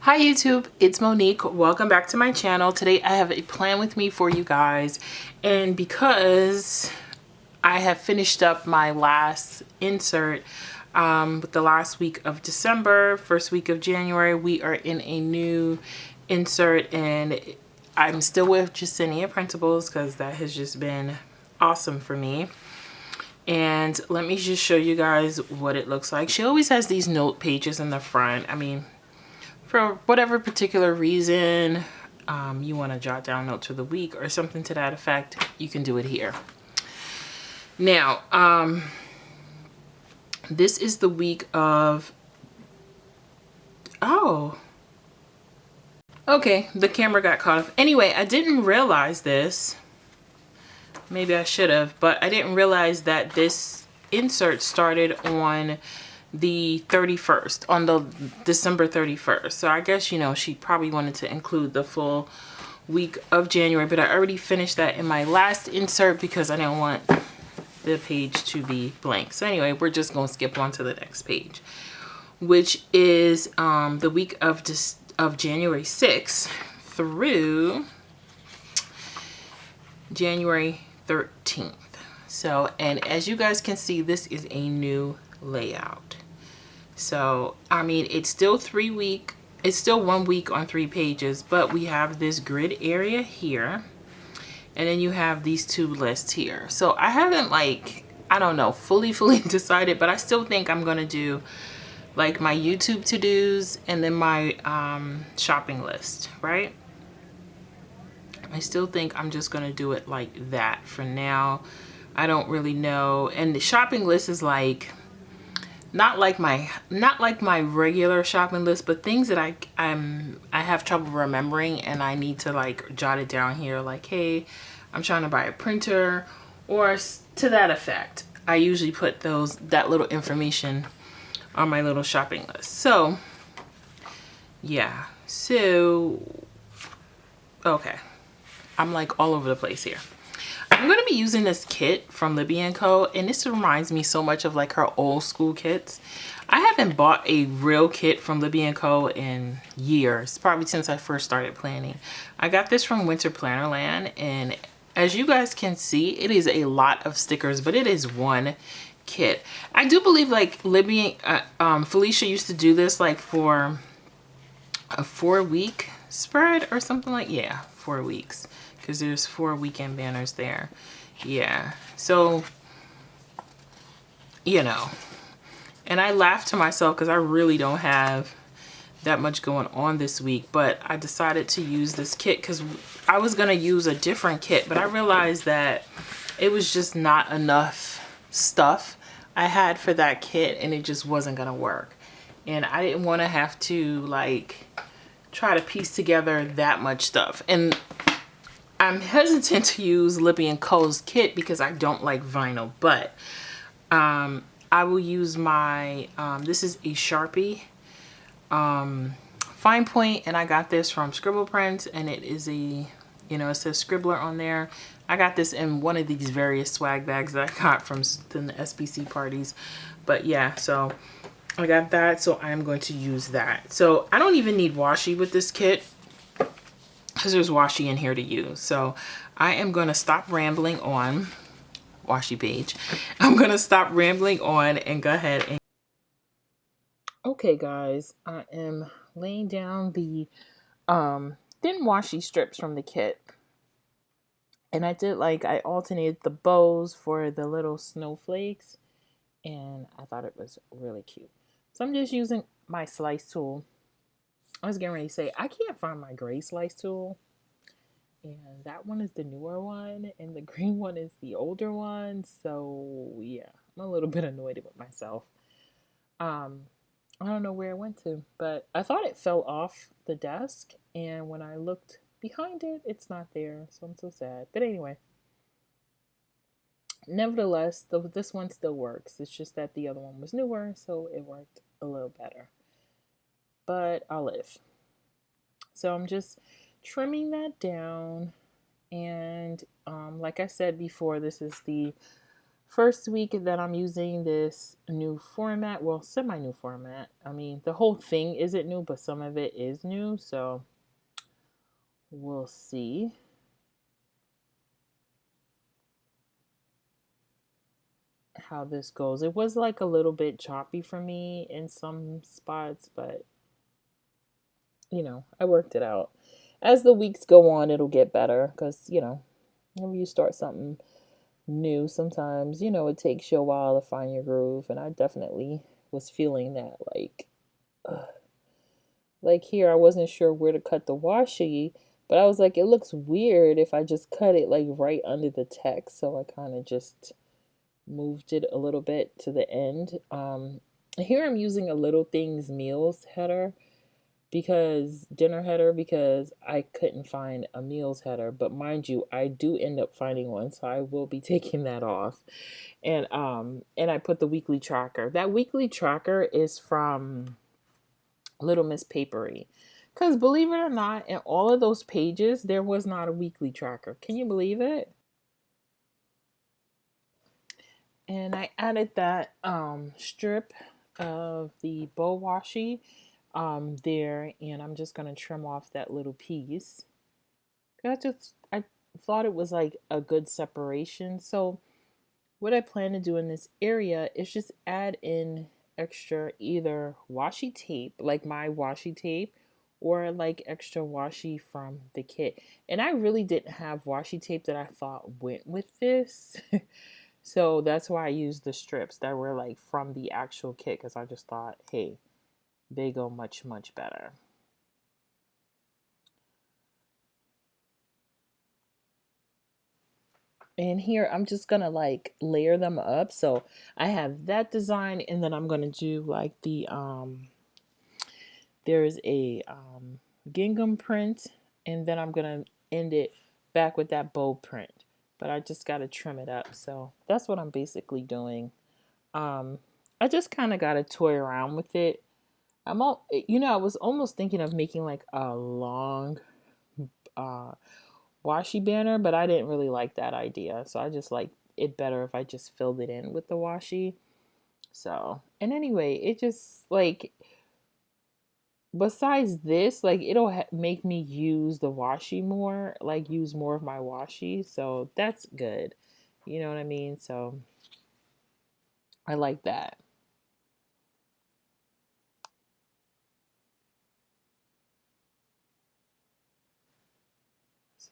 Hi YouTube, it's Monique. Welcome back to my channel. Today I have a plan with me for you guys, and because I have finished up my last insert with the last week of December, first week of January, we are in a new insert, and I'm still with Jasenia Principles because that has just been awesome for me. And let me just show you guys what it looks like. She always has these note pages in the front. I mean, for whatever particular reason you want to jot down notes for the week or something to that effect, you can do it here. Now, this is the week of, okay, the camera got caught up. Anyway, I didn't realize this. Maybe I should have, but I didn't realize that this insert started on the 31st, on the December 31st. So I guess, you know, she probably wanted to include the full week of January, but I already finished that in my last insert because I didn't want the page to be blank. So anyway, we're just going to skip on to the next page, which is the week of January 6th through January 13th. So, and as you guys can see, this is a new layout. So, I mean, it's still 1 week on 3 pages, but we have this grid area here, and then you have these 2 lists here. So I haven't, like, I don't know, fully decided, but I still think I'm gonna do like my YouTube to-dos and then my shopping list, right? I still think I'm just gonna do it like that for now. I don't really know. And the shopping list is like not like my regular shopping list, but things that I have trouble remembering, and I need to like jot it down here, like, hey, I'm trying to buy a printer, or to that effect. I usually put that little information on my little shopping list. So yeah, so okay, I'm like all over the place here. I'm going to be using this kit from Libby & Co. And this reminds me so much of like her old school kits. I haven't bought a real kit from Libby & Co. in years, probably since I first started planning. I got this from Winter Plannerland, and as you guys can see, it is a lot of stickers, but it is one kit. I do believe like Libby, Felicia used to do this like for a 4-week spread or something like, yeah, 4 weeks. Because there's 4 weekend banners there. Yeah, so, you know, and I laughed to myself because I really don't have that much going on this week, but I decided to use this kit because I was going to use a different kit, but I realized that it was just not enough stuff I had for that kit, and it just wasn't going to work. And I didn't want to have to like try to piece together that much stuff. And I'm hesitant to use Libby & Co.'s kit because I don't like vinyl, but I will use my, this is a Sharpie fine point, and I got this from Scribble Prints, and it is a, you know, it says Scribbler on there. I got this in one of these various swag bags that I got from the SBC parties, but yeah, so I got that, so I'm going to use that. So I don't even need washi with this kit, because there's washi in here to use. So I am going to stop rambling on. Washi page. I'm going to stop rambling on and go ahead and... Okay guys, I am laying down the thin washi strips from the kit. And I did like, I alternated the bows for the little snowflakes, and I thought it was really cute. So I'm just using my slice tool. I was getting ready to say, I can't find my gray slice tool. And that one is the newer one, and the green one is the older one. So yeah, I'm a little bit annoyed with myself. I don't know where it went to, but I thought it fell off the desk, and when I looked behind it, it's not there. So I'm so sad. But anyway, nevertheless, this one still works. It's just that the other one was newer, so it worked a little better. But I'll live. So I'm just trimming that down, and like I said before, this is the first week that I'm using this new format. Well, semi-new format. I mean, the whole thing isn't new, but some of it is new. So we'll see how this goes. It was like a little bit choppy for me in some spots, but I worked it out. As the weeks go on, it'll get better because, whenever you start something new, sometimes, it takes you a while to find your groove. And I definitely was feeling that. Like here, I wasn't sure where to cut the washi, but I was like, it looks weird if I just cut it like right under the text. So I kind of just moved it a little bit to the end. Here I'm using a Little Things Meals header dinner header because I couldn't find a meals header, but mind you, I do end up finding one, so I will be taking that off. And I put the weekly tracker. That weekly tracker is from Little Miss Papery. Because believe it or not, in all of those pages, there was not a weekly tracker. Can you believe it? And I added that strip of the bow washi there, and I'm just going to trim off that little piece. I thought it was like a good separation. So what I plan to do in this area is just add in extra either washi tape, like my washi tape, or like extra washi from the kit. And I really didn't have washi tape that I thought went with this. So that's why I used the strips that were like from the actual kit, because I just thought, hey, they go much, much better. And here I'm just gonna like layer them up. So I have that design, and then I'm gonna do like there's a gingham print, and then I'm gonna end it back with that bow print. But I just gotta trim it up. So that's what I'm basically doing. I just kind of gotta toy around with it. I was almost thinking of making like a long uh washi banner, but I didn't really like that idea. So I just like it better if I just filled it in with the washi. So, and anyway, it just like, besides this, like it'll make me use the washi more, like use more of my washi. So that's good. You know what I mean? So I like that.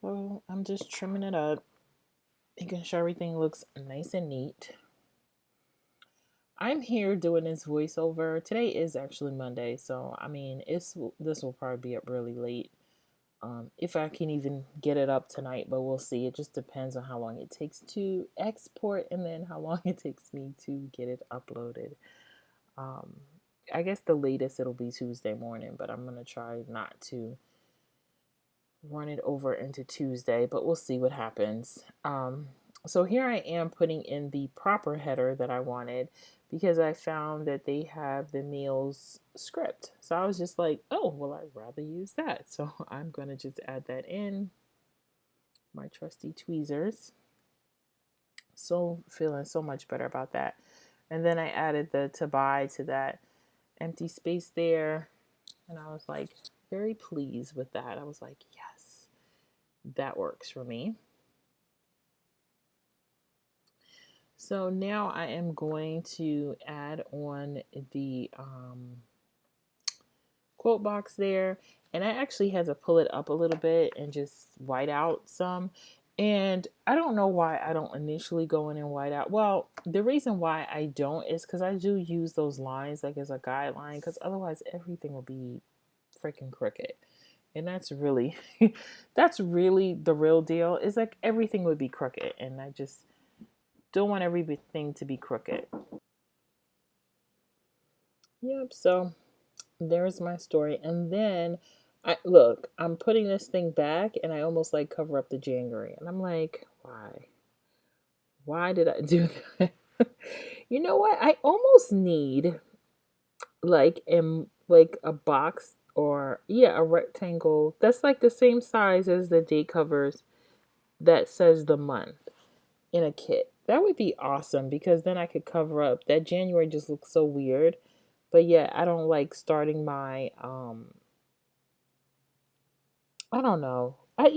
So I'm just trimming it up, making sure everything looks nice and neat. I'm here doing this voiceover. Today is actually Monday, so I mean, this will probably be up really late. If I can even get it up tonight, but we'll see. It just depends on how long it takes to export and then how long it takes me to get it uploaded. Um, I guess the latest it'll be Tuesday morning, but I'm gonna try not to run it over into Tuesday, but we'll see what happens. So here I am putting in the proper header that I wanted because I found that they have the meals script. So I was just like, oh, well, I'd rather use that. So I'm going to just add that in, my trusty tweezers. So feeling so much better about that. And then I added the to buy to that empty space there. And I was like very pleased with that. I was like, yes, that works for me. So now I am going to add on the quote box there. And I actually had to pull it up a little bit and just white out some. And I don't know why I don't initially go in and white out. Well, the reason why I don't is because I do use those lines like as a guideline, because otherwise everything will be freaking crooked. And that's really that's really the real deal. Is like everything would be crooked, and I just don't want everything to be crooked. Yep, so there's my story. And then I'm putting this thing back and I almost like cover up the January. And I'm like, why? Why did I do that? You know what? I almost need like a box, or yeah, a rectangle that's like the same size as the day covers that says the month in a kit. That would be awesome because then I could cover up. That January just looks so weird. But yeah, I don't like starting my I don't know. I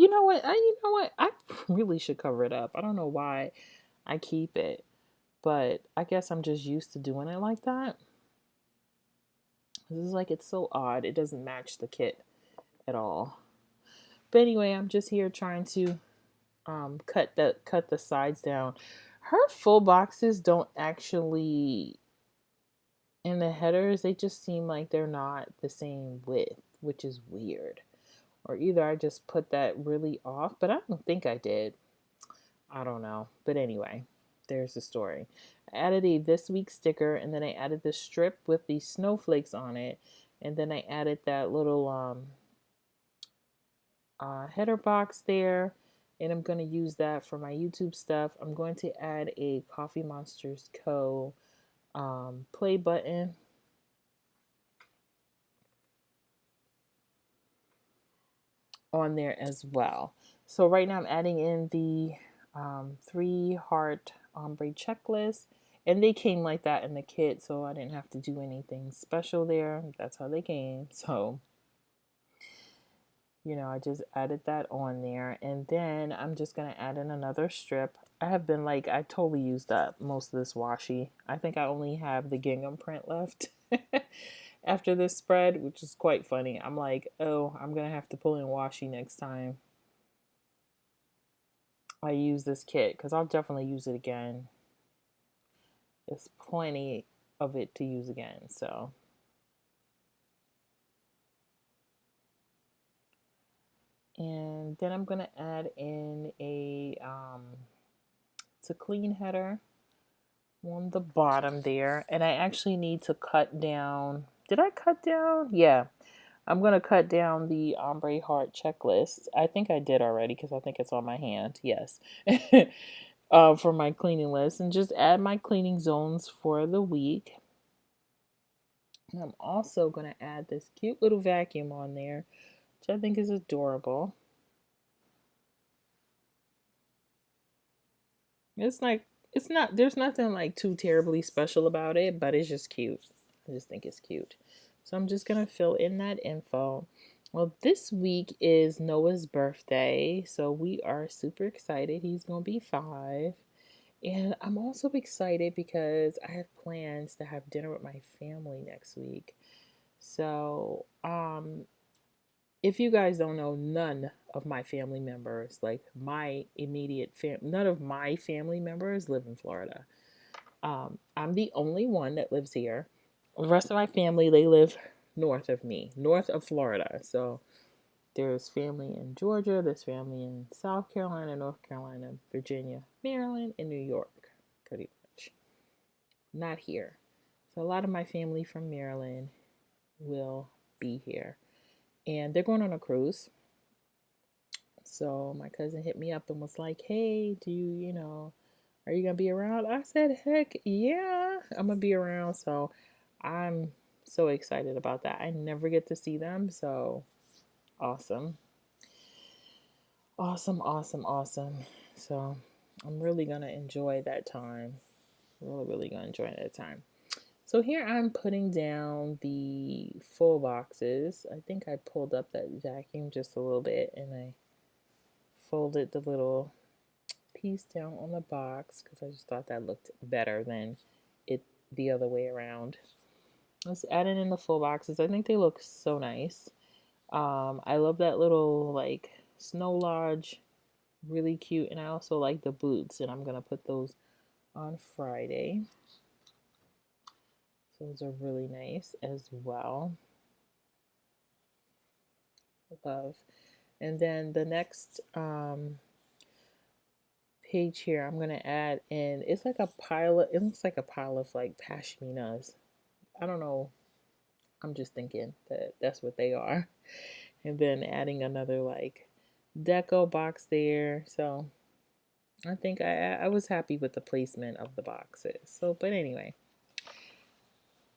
really should cover it up. I don't know why I keep it, but I guess I'm just used to doing it like that. This is like it's so odd. It doesn't match the kit at all. But anyway, I'm just here trying to cut the sides down. Her full boxes don't actually in the headers, they just seem like they're not the same width, which is weird. Or either I just put that really off, but I don't think I did. I don't know. But anyway, there's the story. I added a this week sticker, and then I added the strip with the snowflakes on it, and then I added that little header box there, and I'm going to use that for my YouTube stuff. I'm going to add a Coffee Monsters Co. Play button on there as well. So right now I'm adding in the 3 heart ombre checklist, and they came like that in the kit, so I didn't have to do anything special there. That's how they came. So I just added that on there, and then I'm just gonna add in another strip. I have been like, I totally used up most of this washi. I think I only have the gingham print left after this spread, which is quite funny. I'm like, oh, I'm gonna have to pull in washi next time I use this kit, because I'll definitely use it again. There's plenty of it to use again. So and then I'm gonna add in a to clean header on the bottom there, and I actually need to cut down. Did I cut down? Yeah, I'm gonna cut down the ombre heart checklist. I think I did already because I think it's on my hand. Yes. For my cleaning list, and just add my cleaning zones for the week. And I'm also going to add this cute little vacuum on there, which I think is adorable. There's nothing like too terribly special about it, but it's just cute. I just think it's cute. So I'm just going to fill in that info. Well, this week is Noah's birthday, so we are super excited. He's going to be 5. And I'm also excited because I have plans to have dinner with my family next week. So, if you guys don't know, none of my family members, like my immediate none of my family members live in Florida. I'm the only one that lives here. The rest of my family, they live north of me, north of Florida. So there's family in Georgia, there's family in South Carolina, North Carolina, Virginia, Maryland, and New York, pretty much. Not here. So a lot of my family from Maryland will be here. And they're going on a cruise. So my cousin hit me up and was like, hey, are you going to be around? I said, heck yeah, I'm going to be around. So I'm so excited about that. I never get to see them. So awesome. Awesome, awesome, awesome. So I'm really going to enjoy that time. Really, really going to enjoy that time. So here I'm putting down the full boxes. I think I pulled up that vacuum just a little bit, and I folded the little piece down on the box because I just thought that looked better than it the other way around. Let's add it in the full boxes. I think they look so nice. I love that little like snow lodge, really cute, and I also like the boots, and I'm gonna put those on Friday. Those are really nice as well. Love. And then the next page here, I'm gonna add in. It's like a pile of. It looks like a pile of like pashminas. I don't know. I'm just thinking that that's what they are. And then adding another like deco box there. So I think I was happy with the placement of the boxes. So, but anyway,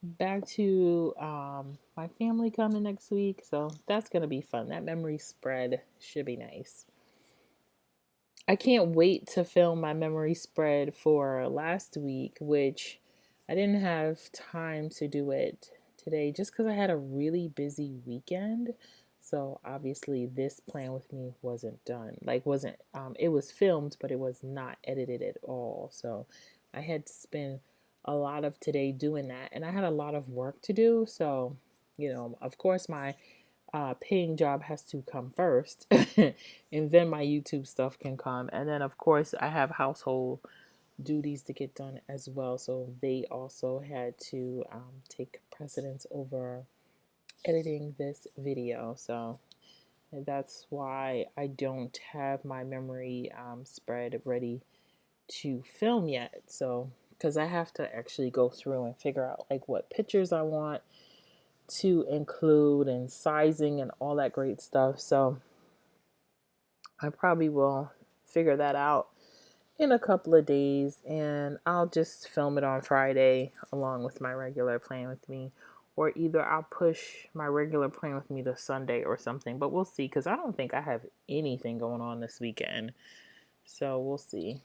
back to my family coming next week. So that's going to be fun. That memory spread should be nice. I can't wait to film my memory spread for last week, which I didn't have time to do it today just because I had a really busy weekend. So obviously this plan with me wasn't done. Like wasn't it was filmed, but it was not edited at all. So I had to spend a lot of today doing that, and I had a lot of work to do. So, of course my paying job has to come first, and then my YouTube stuff can come. And then, of course, I have household duties to get done as well. So they also had to take precedence over editing this video. So that's why I don't have my memory spread ready to film yet. So, because I have to actually go through and figure out like what pictures I want to include and sizing and all that great stuff. So I probably will figure that out in a couple of days, and I'll just film it on Friday along with my regular Plan With Me, or either I'll push my regular Plan With Me to Sunday or something, but we'll see, because I don't think I have anything going on this weekend. So we'll see.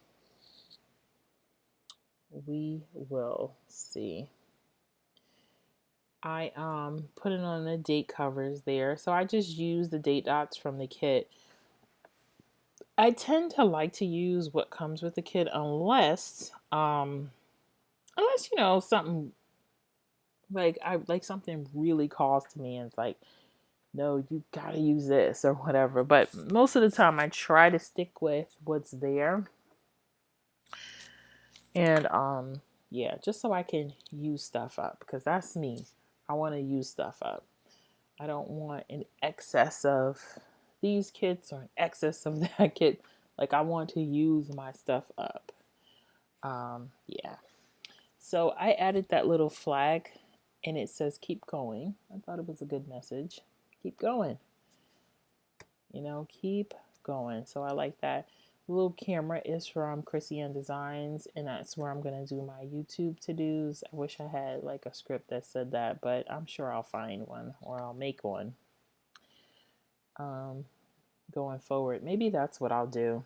We will see. I put it on the date covers there. So I just use the date dots from the kit. I tend to like to use what comes with the kit unless something like something really calls to me and it's like, no, you gotta use this or whatever. But most of the time I try to stick with what's there. And yeah, just so I can use stuff up, because that's me. I want to use stuff up. I don't want an excess of these kits or an excess of that kit. Like, I want to use my stuff up. Yeah. So I added that little flag, and it says keep going. I thought it was a good message. Keep going. Keep going. So I like that. The little camera is from Chrissy Ann Designs, and that's where I'm going to do my YouTube to-dos. I wish I had like a script that said that, but I'm sure I'll find one, or I'll make one going forward. Maybe that's what I'll do.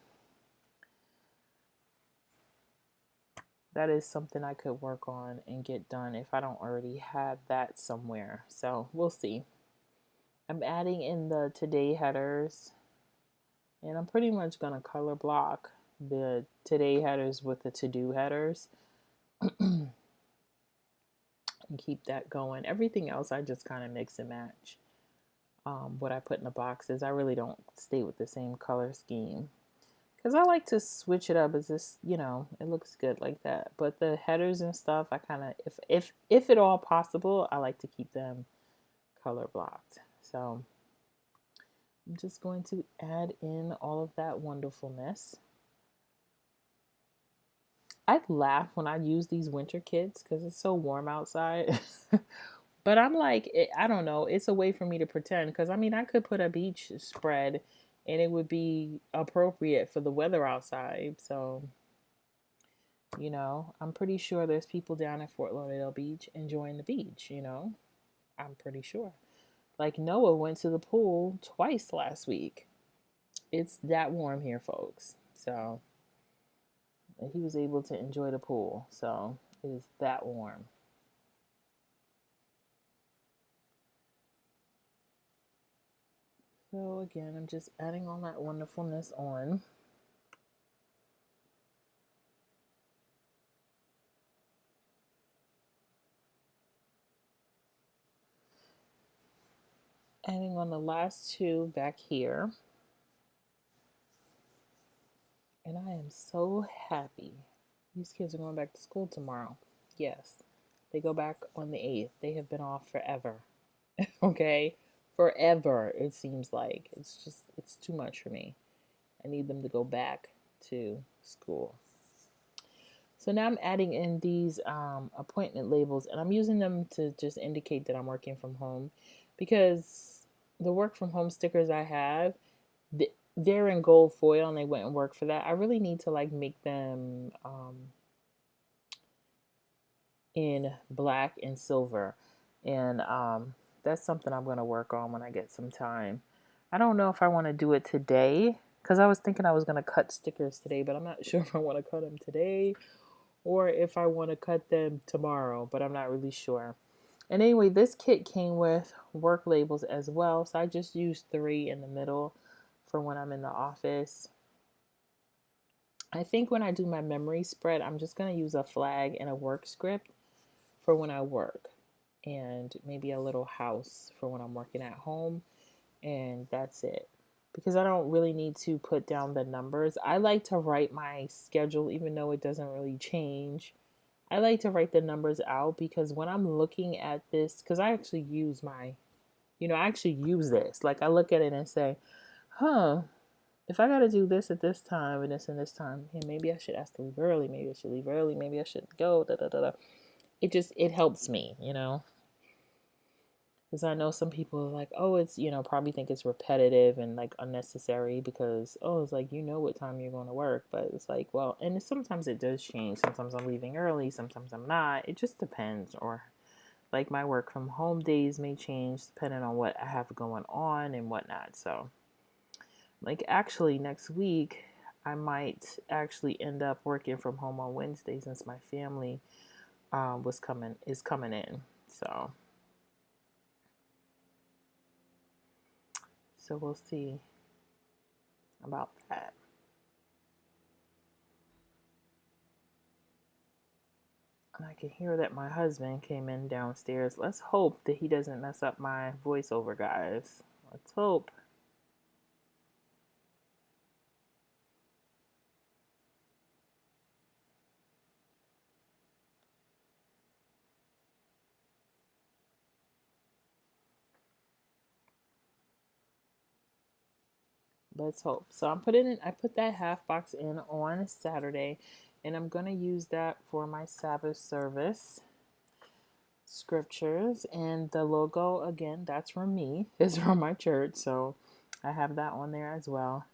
That is something I could work on and get done if I don't already have that somewhere. So we'll see. I'm adding in the today headers, and I'm pretty much going to color block the today headers with the to-do headers and keep that going. Everything else I just kind of mix and match. What I put in the boxes, I really don't stay with the same color scheme, because I like to switch it up. It's just, it looks good like that. But the headers and stuff, I kind of, if at all possible, I like to keep them color blocked. So I'm just going to add in all of that wonderfulness. I laugh when I use these winter kits because it's so warm outside. But I'm like, I don't know. It's a way for me to pretend, because I could put a beach spread and it would be appropriate for the weather outside. So, I'm pretty sure there's people down at Fort Lauderdale Beach enjoying the beach, I'm pretty sure. Like Noah went to the pool twice last week. It's that warm here, folks. So he was able to enjoy the pool. So it is that warm. So again, I'm just adding all that wonderfulness on. Adding on the last two back here. And I am so happy. These kids are going back to school tomorrow. Yes, they go back on the 8th. They have been off forever. Okay? Forever, it seems like. It's too much for me. I need them to go back to school. So now I'm adding in these appointment labels, and I'm using them to just indicate that I'm working from home, because the work from home stickers I have, they're in gold foil and they wouldn't work for that. I really need to like make them in black and silver, and that's something I'm going to work on when I get some time. I don't know if I want to do it today, because I was thinking I was going to cut stickers today, but I'm not sure if I want to cut them today or if I want to cut them tomorrow, but I'm not really sure. And anyway, this kit came with work labels as well, so I just used 3 in the middle for when I'm in the office. I think when I do my memory spread, I'm just going to use a flag and a work script for when I work, and maybe a little house for when I'm working at home, and that's it. Because I don't really need to put down the numbers. I like to write my schedule even though it doesn't really change. I like to write the numbers out because when I'm looking at this, because I actually use I actually use this. Like I look at it and say, huh, if I got to do this at this time and this time, hey, maybe I should ask to leave early. Maybe I should leave early. Maybe I should go. Da da da da. It helps me, because I know some people are like, oh, it's, probably think it's repetitive and like unnecessary because, oh, it's like, what time you're going to work. But it's like, well, and sometimes it does change. Sometimes I'm leaving early. Sometimes I'm not. It just depends. Or like my work from home days may change depending on what I have going on and whatnot. So, like, actually, next week, I might actually end up working from home on Wednesday since my family is coming in. So we'll see about that. And I can hear that my husband came in downstairs. Let's hope that he doesn't mess up my voiceover, guys. Let's hope. Let's hope. So I put that half box in on Saturday, and I'm going to use that for my Sabbath service scriptures. And the logo, again, that's from me. It's from my church. So I have that on there as well.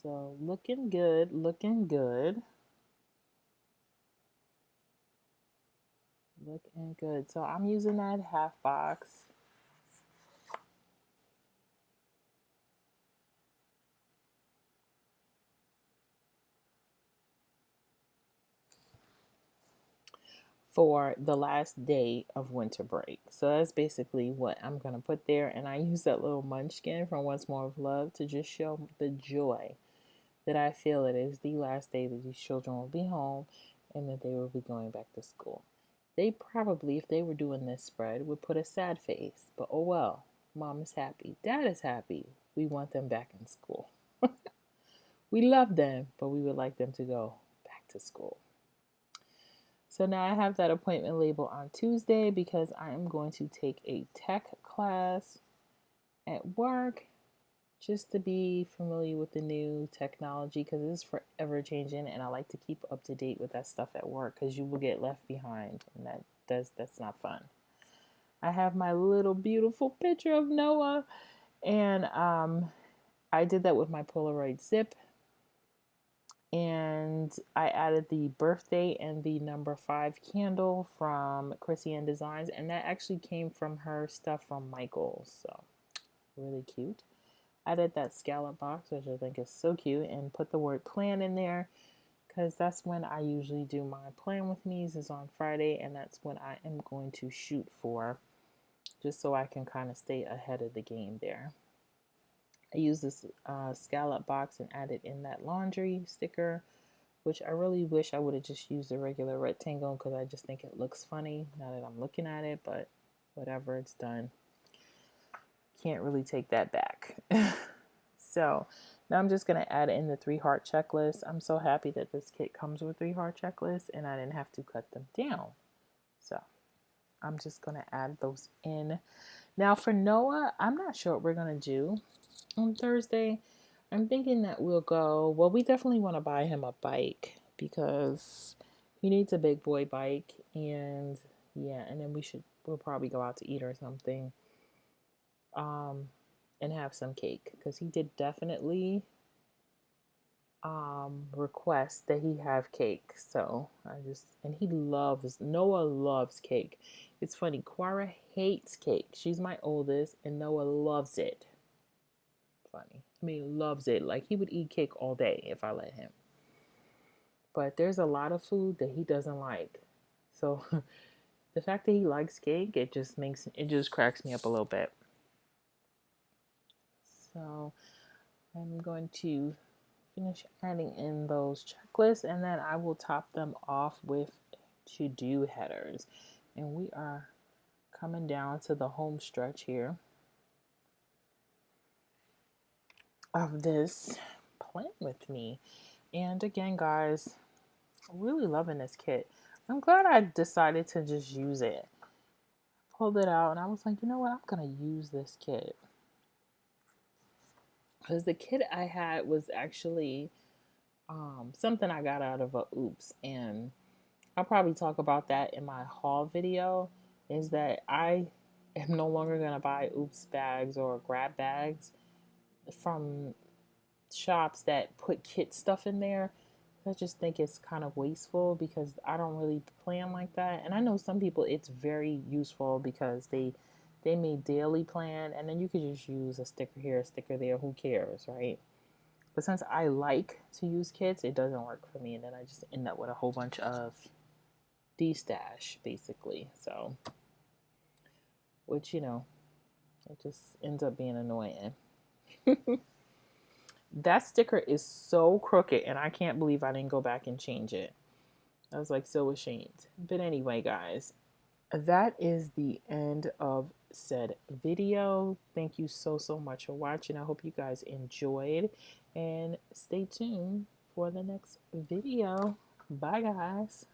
So looking good, looking good. Looking good. So I'm using that half box. For the last day of winter break. So that's basically what I'm going to put there. And I use that little munchkin from Once More of Love to just show the joy that I feel it is the last day that these children will be home and that they will be going back to school. They probably, if they were doing this spread, would put a sad face. But oh well, mom is happy. Dad is happy. We want them back in school. We love them, but we would like them to go back to school. So now I have that appointment label on Tuesday because I am going to take a tech class at work just to be familiar with the new technology because it's forever changing and I like to keep up to date with that stuff at work because you will get left behind and that's not fun. I have my little beautiful picture of Noah and I did that with my Polaroid zip. And I added the birthday and the number 5 candle from Chrissy Ann Designs, and that actually came from her stuff from Michael's, so really cute. Added that scallop box, which I think is so cute, and put the word plan in there because that's when I usually do my plan with me's is on Friday, and that's when I am going to shoot for, just so I can kind of stay ahead of the game there. I use this scallop box and added in that laundry sticker, which I really wish I would have just used a regular rectangle because I just think it looks funny now that I'm looking at it, but whatever, it's done. Can't really take that back. So now I'm just going to add in the 3 heart checklist. I'm so happy that this kit comes with 3 heart checklists and I didn't have to cut them down. So I'm just going to add those in. Now for Noah, I'm not sure what we're going to do on Thursday. I'm thinking that we'll go, well, we definitely want to buy him a bike because he needs a big boy bike and yeah, and then we'll probably go out to eat or something and have some cake because he did definitely request that he have cake. So and Noah loves cake. It's funny, Quara hates cake. She's my oldest and Noah loves it. Funny. I mean, loves it. Like, he would eat cake all day if I let him. But there's a lot of food that he doesn't like. So the fact that he likes cake, it just cracks me up a little bit. So I'm going to finish adding in those checklists, and then I will top them off with to-do headers. And we are coming down to the home stretch here of this plan with me. And again, guys, really loving this kit. I'm glad I decided to just use it. Pulled it out and I was like, you know what, I'm gonna use this kit. Because the kit I had was actually something I got out of a Oops, and I'll probably talk about that in my haul video. Is that I am no longer gonna buy Oops bags or grab bags from shops that put kit stuff in there. I just think it's kind of wasteful because I don't really plan like that. And I know some people it's very useful because they may daily plan and then you could just use a sticker here, a sticker there, who cares, right? But since I like to use kits, it doesn't work for me, and then I just end up with a whole bunch of de-stash basically. So, which, you know, it just ends up being annoying. That sticker is so crooked and I can't believe I didn't go back and change it. I was like so ashamed. But anyway, guys, that is the end of said video. Thank you so much for watching. I hope you guys enjoyed, and stay tuned for the next video. Bye, guys.